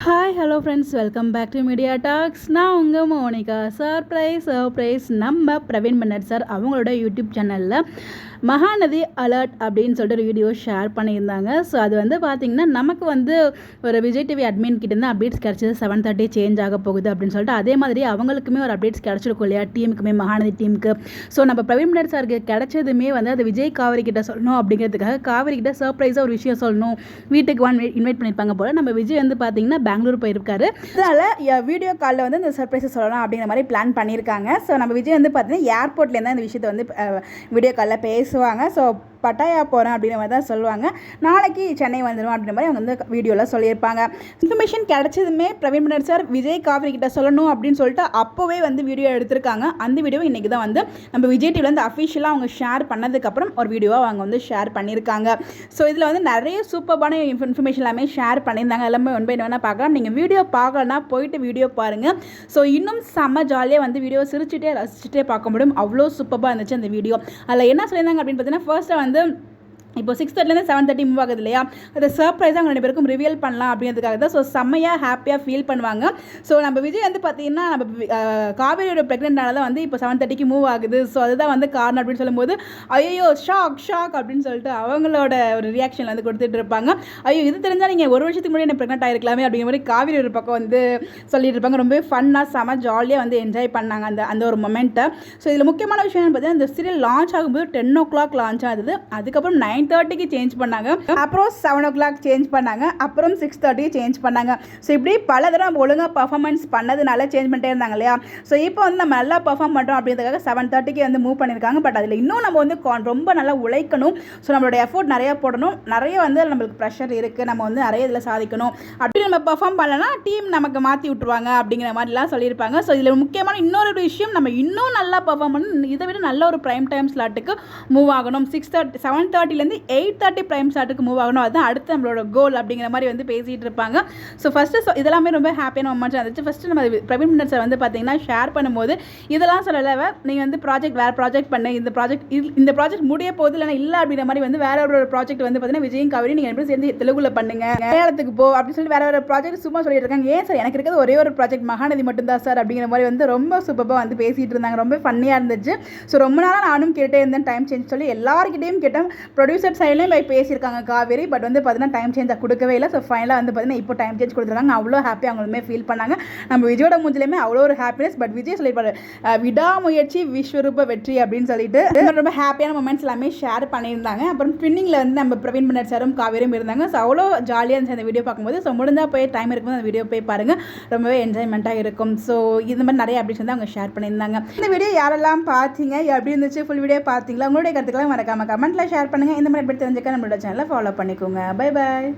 Hi hello friends, welcome back to media talks. நான் உங்கள் Monika. Surprise நம்ம பிரவீன் பன்னட் சார் அவங்களோட யூடியூப் சேனலில் மகாநதி அலர்ட் அப்படின்னு சொல்லிட்டு ஒரு வீடியோ ஷேர் பண்ணியிருந்தாங்க. ஸோ அது வந்து பார்த்திங்கன்னா நமக்கு வந்து ஒரு விஜய் டிவி அட்மின் கிட்டேருந்து அப்டேட்ஸ் கிடச்சிது. 7:30 சேஞ்ச் ஆக போகுது அப்படின்னு சொல்லிட்டு அதே மாதிரி அவங்களுக்குமே ஒரு அப்டேட்ஸ் கிடச்சிருக்கும் இல்லையா, டீமுக்குமே, மகாநதி டீமுக்கு. ஸோ நம்ம பிரவீன் பன்னட் சாருக்கு கிடச்சதுமே வந்து அது விஜய் காவேரி கிட்ட சொல்லணும் அப்படிங்கிறதுக்காக காவேரி கிட்ட சர்ப்ரைஸாக ஒரு விஷயம் சொல்லணும், வீட்டுக்கு இன்வைட் பண்ணியிருப்பாங்க போல். நம்ம விஜய் வந்து பார்த்திங்கன்னா பெங்களூர் போயிருக்காரு. அதனால் வீடியோ காலில் வந்து இந்த சர்ப்ரைஸை சொல்லலாம் அப்படிங்கிற மாதிரி பிளான் பண்ணியிருக்காங்க. ஸோ நம்ம விஜய் வந்து பார்த்திங்கன்னா ஏர்போர்ட்லேருந்து இந்த விஷயத்தை வந்து வீடியோ காலில் பேசுவாங்க. ஸோ பட்டாயா போகிறேன் அப்படிங்கிற மாதிரி தான் சொல்லுவாங்க. நாளைக்கு சென்னை வந்துடும் அப்படின்ற மாதிரி அவங்க வந்து வீடியோவில் சொல்லியிருப்பாங்க. இன்ஃபர்மேஷன் கிடச்சதுமே பிரவீன் பன்னட் சார் விஜய் காவேரி கிட்ட சொல்லணும் அப்படின்னு சொல்லிட்டு அப்போவே வந்து வீடியோ எடுத்திருக்காங்க. அந்த வீடியோ இன்றைக்கி தான் வந்து நம்ம விஜய் டிவியில் வந்து அஃபிஷியலாக அவங்க ஷேர் பண்ணதுக்கப்புறம் ஒரு வீடியோவை அவங்க வந்து ஷேர் பண்ணியிருக்காங்க. ஸோ இதில் வந்து நிறைய சூப்பரான இன்ஃபர்மேஷன் எல்லாமே ஷேர் பண்ணியிருந்தாங்க. எல்லாமே ஒன் பை ஒன்னாக பார்க்கலாம். நீங்கள் வீடியோ பார்க்கலன்னா போயிட்டு வீடியோ பாருங்கள். ஸோ இன்னும் செம்ம ஜாலியாக வந்து வீடியோ சிரிச்சுட்டே ரசிச்சுட்டே பார்க்க முடியும். அவ்வளோ சூப்பராக இருந்துச்சு அந்த வீடியோ. அதில் என்ன சொல்லியிருந்தாங்க அப்படின்னு பார்த்தீங்கன்னா, ஃபர்ஸ்ட்டாக வந்து இப்போ 6:30 7:30 மூவ் ஆகுது இல்லையா, அதை சர்ப்ரைஸாக அவங்க 2 பேருக்கும் ரிவீல் பண்ணலாம் அப்படிங்கிறதுக்காக தான். ஸோ செம்மையாக ஹாப்பியாக ஃபீல் பண்ணுவாங்க. ஸோ நம்ம விஜய் வந்து பார்த்திங்கன்னா நம்ம காவேரியோட ப்ரெக்னென்ட்னால தான் வந்து இப்போ 7:30 மூவ் ஆகுது. ஸோ அதுதான் வந்து காரணம் அப்படின்னு சொல்லும்போது ஐயோ ஷாக் அப்படின்னு சொல்லிட்டு அவங்களோட ஒரு ரியாக்ஷன் வந்து கொடுத்துட்டு இருப்பாங்க. ஐயோ இது தெரிஞ்சால் நீங்கள் ஒரு வருஷத்துக்கு முன்னாடி என்ன ப்ரெக்னென்ட் ஆகிருக்கலாமே அப்படிங்கிற மாதிரி காவேரி ஒரு பக்கம் வந்து சொல்லிட்டு இருப்பாங்க. ரொம்பவே ஃபன்னாக செம ஜாலியாக வந்து என்ஜாய் பண்ணாங்க அந்த ஒரு மொமெண்ட்டை. ஸோ இதில் முக்கியமான விஷயம் பார்த்தீங்கன்னா, இந்த சீரியல் லான்ச் ஆகும்போது 10 o'clock லான்ச் ஆகுது. அதுக்கப்புறம் 9:30 சேஞ்ச் பண்ணாங்க, அப்புறம் 7 o'clock சேஞ்ச் பண்ணாங்க, அப்புறம் 6:30 சேஞ்ச் பண்ணாங்க. ஸோ இப்படி பல தடவை ஒழுங்காக பர்ஃபார்மன்ஸ் பண்ணதுனால சேஞ்ச் பண்ணிட்டே இருந்தாங்க இல்லையா. ஸோ இப்போ வந்து நம்ம நல்லா பர்ஃபார்ம் பண்ணுறோம் அப்படின்றதுக்காக 7:30 வந்து மூவ் பண்ணியிருக்காங்க. பட் அதில் இன்னும் நம்ம வந்து ரொம்ப நல்லா உழைக்கணும். ஸோ நம்மளோட எஃபோர்ட் நிறையா போடணும். நிறைய வந்து நம்மளுக்கு ப்ரெஷர் இருக்குது, நம்ம வந்து நிறைய இதில் சாதிக்கணும். அப்படி நம்ம பர்ஃபார்ம் பண்ணலன்னா டீம் நமக்கு மாற்றி விட்டுருவாங்க அப்படிங்கிற மாதிரிலாம் சொல்லியிருப்பாங்க. ஸோ இதில் முக்கியமான இன்னொரு விஷயம், நம்ம இன்னும் நல்லா பர்ஃபார்ம் பண்ணணும். இதை விட நல்ல ஒரு ப்ரைம் டைம் ஸ்லாட்டுக்கு மூவ் ஆகணும். 7:30 8:30 ப்ரைம் ஸ்லாட்டுக்கு மூவ் ஆகணும். அதுதான் அடுத்து நம்மளோட கோல் அப்படிங்கிற மாதிரி வந்து பேசிகிட்டு இருப்பாங்க. ஸோ ஃபஸ்ட்டு இதெல்லாமே ரொம்ப ஹாப்பியான மொமெண்ட்ஸ் இருந்துச்சு. ஃபஸ்ட்டு நம்ம பிரவீன் பன்னட் சார் வந்து பார்த்தீங்கன்னா ஷேர் பண்ணும்போது இதெல்லாம் சொல்லலை, நீங்கள் வந்து வேறு ப்ராஜெக்ட் பண்ணு, இந்த ப்ராஜெக்ட் முடிய போகுது இல்லை அப்படிங்கிற மாதிரி வந்து வேற ஒரு ப்ராஜெக்ட் வந்து பார்த்தீங்கன்னா விஜயும் காவேரி நீங்கள் எப்படி சேர்ந்து தெலுங்குல பண்ணுங்க, மலையாளத்துக்கு போ அப்படின்னு சொல்லி வேற ஒரு ப்ராஜெக்ட் சும்மா சொல்லிட்டு இருக்காங்க. ஏன் சார், எனக்கு இருக்கிறது ஒரே ஒரு ப்ராஜெக்ட் மகாநதி மட்டும்தான் சார் அப்படிங்கிற மாதிரி வந்து ரொம்ப சூப்பராக வந்து பேசிகிட்டு இருந்தாங்க. ரொம்ப ஃபன்னியாக இருந்துச்சு. ஸோ ரொம்ப நாளாக நானும் கேட்டே இருந்தேன் டைம் சேஞ்ச் சொல்லி, எல்லாருக்கிட்டையும் கேட்டேன். ப்ரொடியூசர் சைட்லேயும் பேசியிருக்காங்க காவேரி. பட் வந்து பார்த்தீங்கன்னா டைம் சேஞ்ச் கொடுக்கவே இல்லை. ஸோ ஃபைனலாக வந்து பார்த்தீங்கன்னா இப்போ டைம் சேஞ்ச் கொடுத்துருக்காங்க. அவ்வளோ ஹாப்பியாக அவங்களுமே ஃபீல் பண்ணாங்க. நம்ம விஜயோட மூஞ்சிலையுமே அவ்வளோ ஒரு ஹாப்பினஸ். பட் விஜய் சொல்லியிருப்பாரு, விடாமுயற்சி விஸ்வரூப வெற்றி அப்படின்னு சொல்லிட்டு ரொம்ப ஹாப்பியான மொமெண்ட்ஸ் எல்லாமே ஷேர் பண்ணியிருந்தாங்க. அப்புறம் ட்வின்னிங்கில் வந்து நம்ம பிரவீன் பன்னட் சாரும் காவேரியும் இருந்தாங்க. ஸோ அவ்வளோ ஜாலியாக இருந்துச்சு அந்த வீடியோ பார்க்கும்போது. ஸோ முடிஞ்சால் போய் டைம் இருக்கும்போது அந்த வீடியோ போய் பாருங்கள், ரொம்பவே என்ஜாய்மெண்ட்டாக இருக்கும். ஸோ இந்த மாதிரி நிறைய அப்டேட்ஸ் வந்து அவங்க ஷேர் பண்ணியிருந்தாங்க. இந்த வீடியோ யாரெல்லாம் பார்த்தீங்க, எப்படி இருந்துச்சு, ஃபுல் வீடியோ பார்த்தீங்களா, உங்களுடைய கருத்துக்களை மறக்காம கமெண்ட்டில் ஷேர் பண்ணுங்கள். இந்த மாதிரி எப்படி தெரிஞ்சுக்க நம்மளோட சேனலை ஃபாலோ பண்ணிக்கோங்க. Bye bye.